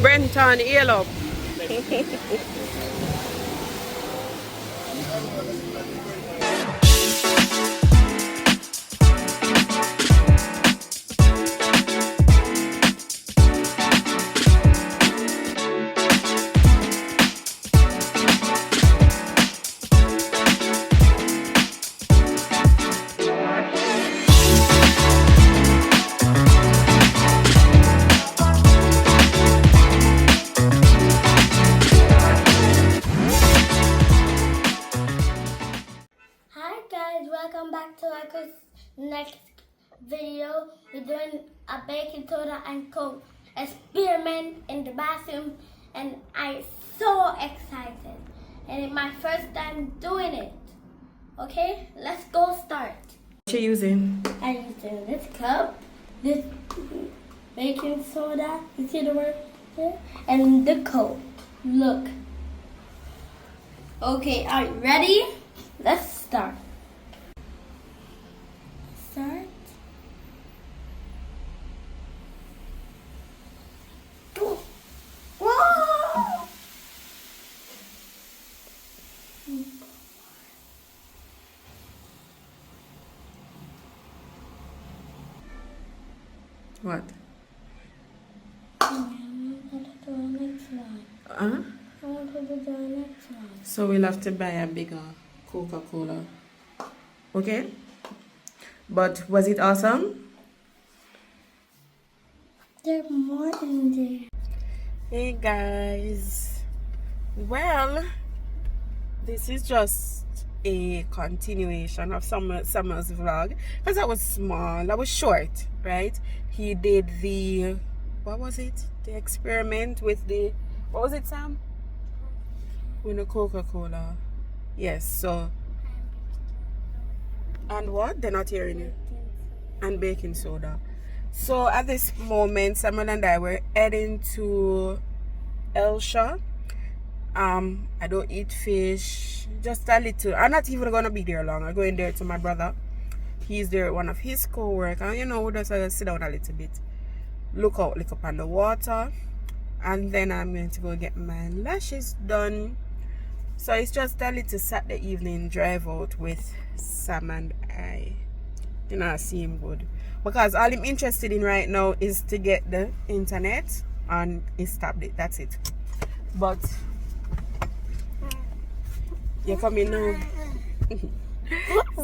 Brenton, yellow. Hi guys, welcome back to our next video. We're doing a baking soda and coke experiment in the bathroom, and I'm so excited. And it's my first time doing it. Okay, let's go start. What you using? I'm using this cup, this baking soda, you see the word there? And the coke. Look. Okay, are you ready? Let's start. Start. Go. Whoa! What? I want to do the next one. Huh? I want to do the next one. So we'll have to buy a bigger Coca-Cola. Okay? But was it awesome? There's more in there. Hey guys. Well, this is just a continuation of Summer's vlog. Because that was small, that was short, right? He did the, what was it? The experiment with the, what was it, Sam? With the Coca-Cola. Yes, so. And what? They're not hearing you. And baking soda. So at this moment, Samuel and I were heading to Elsha. I don't eat fish, just a little. I'm not even gonna be there long. I'm going there to my brother. He's there with one of his co-work, and you know, we just sit down a little bit, look up on the water, and then I'm going to go get my lashes done. So it's just a little Saturday evening drive out with Sam and I. You know, I see him good. Because all I'm interested in right now is to get the internet and his tablet. That's it. But you're coming now.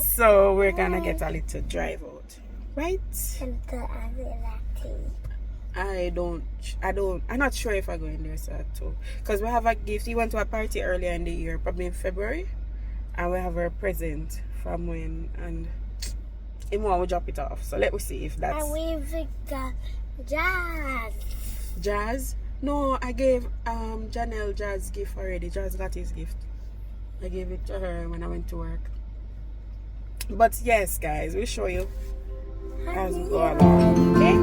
So we're gonna get a little drive out. Right? I'm not sure if I go in there so too. Because we have a gift. He went to a party earlier in the year, probably in February. And we have a present from when, and he will drop it off. So let me see if that's. And we've got Jazz. Jazz? No, I gave Janelle Jazz gift already. Jazz got his gift. I gave it to her when I went to work. But yes, guys, we'll show you as we go along. Okay?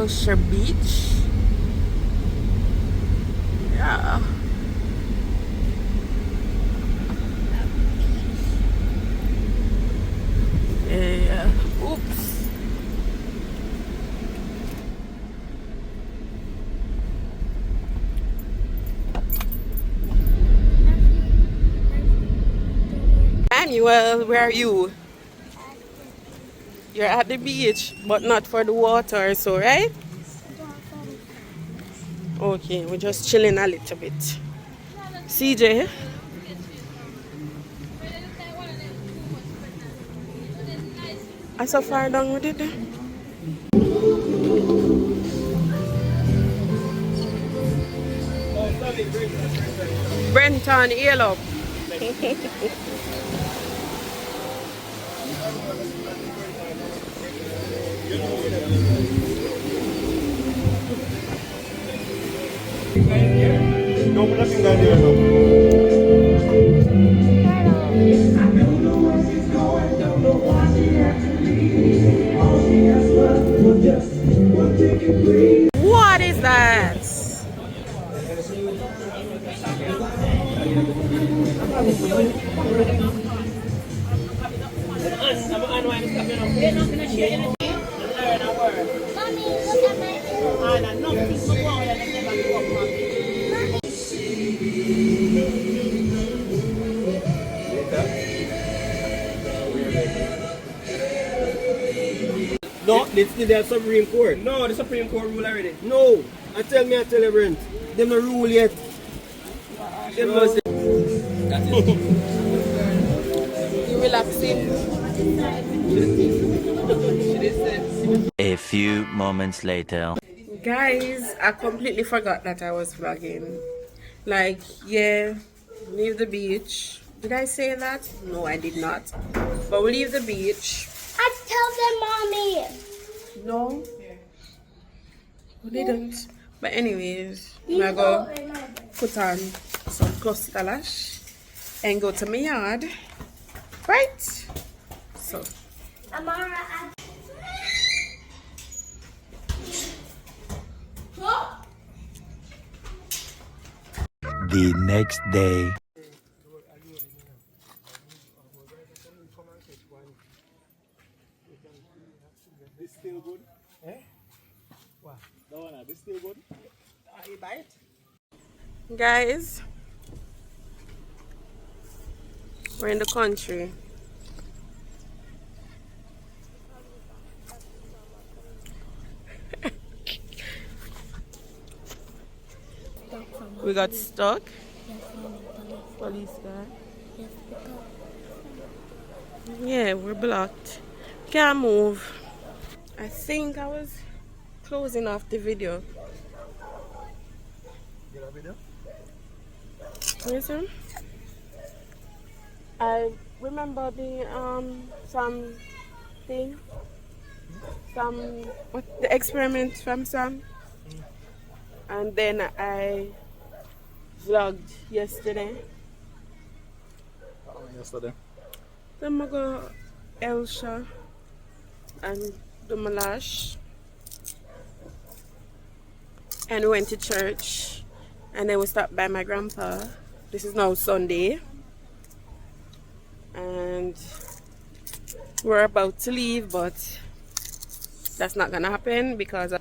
Elsha Beach. Yeah. Yeah. Oops. Manuel, where are you? You're at the beach, but not for the water, so right? Okay, we're just chilling a little bit. CJ, I so far down with it. Brenton, yellow. No, nothing down there, no. What is that? Mommy, look at my No, it's the Supreme Court. No, the Supreme Court rule already. No, I tell you, Brent. Them no rule yet. Them no say. You relaxing? A few moments later. Guys, I completely forgot that I was vlogging. Like, yeah, leave the beach. Did I say that? No, I did not. But we leave the beach. I tell them, Mommy. No, we didn't. But anyways, You I'm gonna go in my bed. put on some Costa Lash and go to my yard. Right? So, Amara, The next day. This still good? Eh? What? No, no, this still good? You buy it? guys, we're in the country. We got stuck. Police guy. Yeah, we're blocked. Can't move. I think I was closing off the video. You know video? Listen. I remember the the experiment from Sam, and then I vlogged yesterday. Yesterday. Then I go Elsha and do my lash, and we went to church, and then we stopped by my grandpa. This is now Sunday, and we're about to leave, but that's not gonna happen because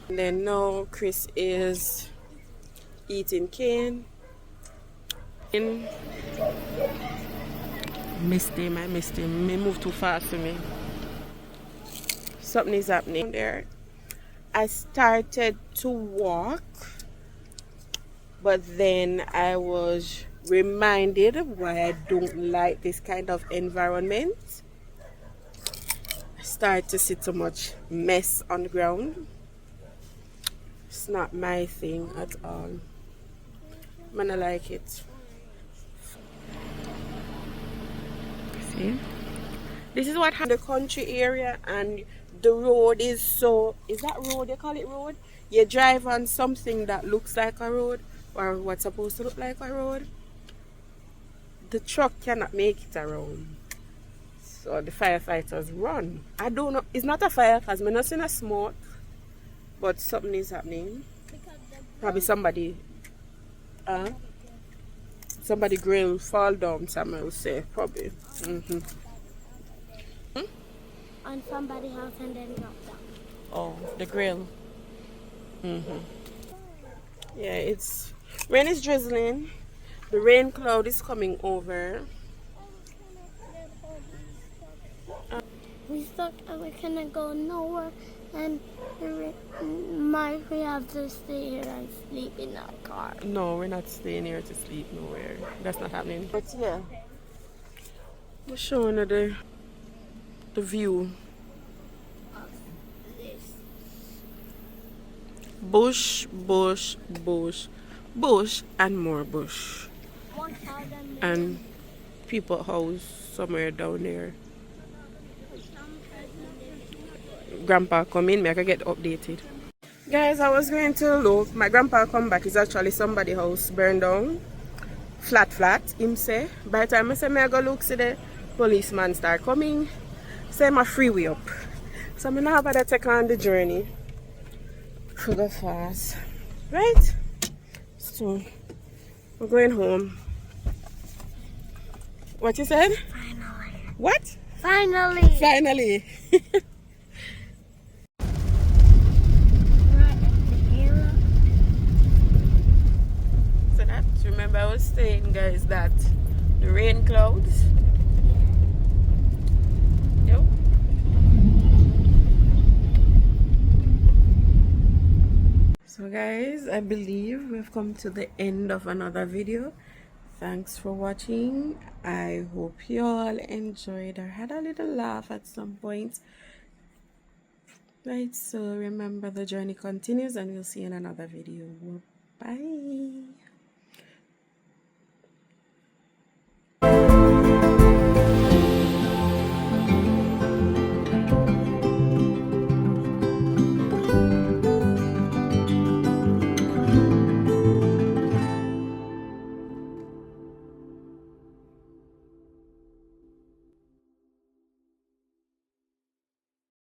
and then now Chris is eating cane. Missed him, I missed him. He moved too fast for me. Something is happening there. I started to walk, but then I was reminded why I don't like this kind of environment. I start to see too much mess on the ground. It's not my thing at all. I don't like it. See? This is what happened in the country area, and the road is so, is that road, you call it road? You drive on something that looks like a road, or what's supposed to look like a road. The truck cannot make it around. So the firefighters run. I don't know, it's not a fire because I'm not seeing a smoke. but something is happening. Probably somebody grill fall down, someone will say, probably. On somebody's house and then drop down. Oh, the grill. Yeah, it's rain is drizzling. The rain cloud is coming over. We stuck and we cannot go nowhere, and we have to stay here and sleep in our car. No, we're not staying here to sleep nowhere. That's not happening. But yeah, we're showing her the view. Bush, bush, bush, bush, and more bush. 1,000 And people house somewhere down there. Grandpa come in, I can get updated. Guys, I was going to look. My grandpa come back. It's actually somebody house burned down. Flat, him say. By the time I say I go look, see the policeman start coming. Say my freeway up. So I'm now about to take on the journey. To go fast. Right? So we're going home. What you said? Finally. What? Finally. Finally. So that, remember I was saying, guys, that the rain clouds. Yep. So guys, I believe we've come to the end of another video. Thanks for watching. I hope you all enjoyed or had a little laugh at some point. Right, so remember the journey continues and we'll see you in another video. Bye.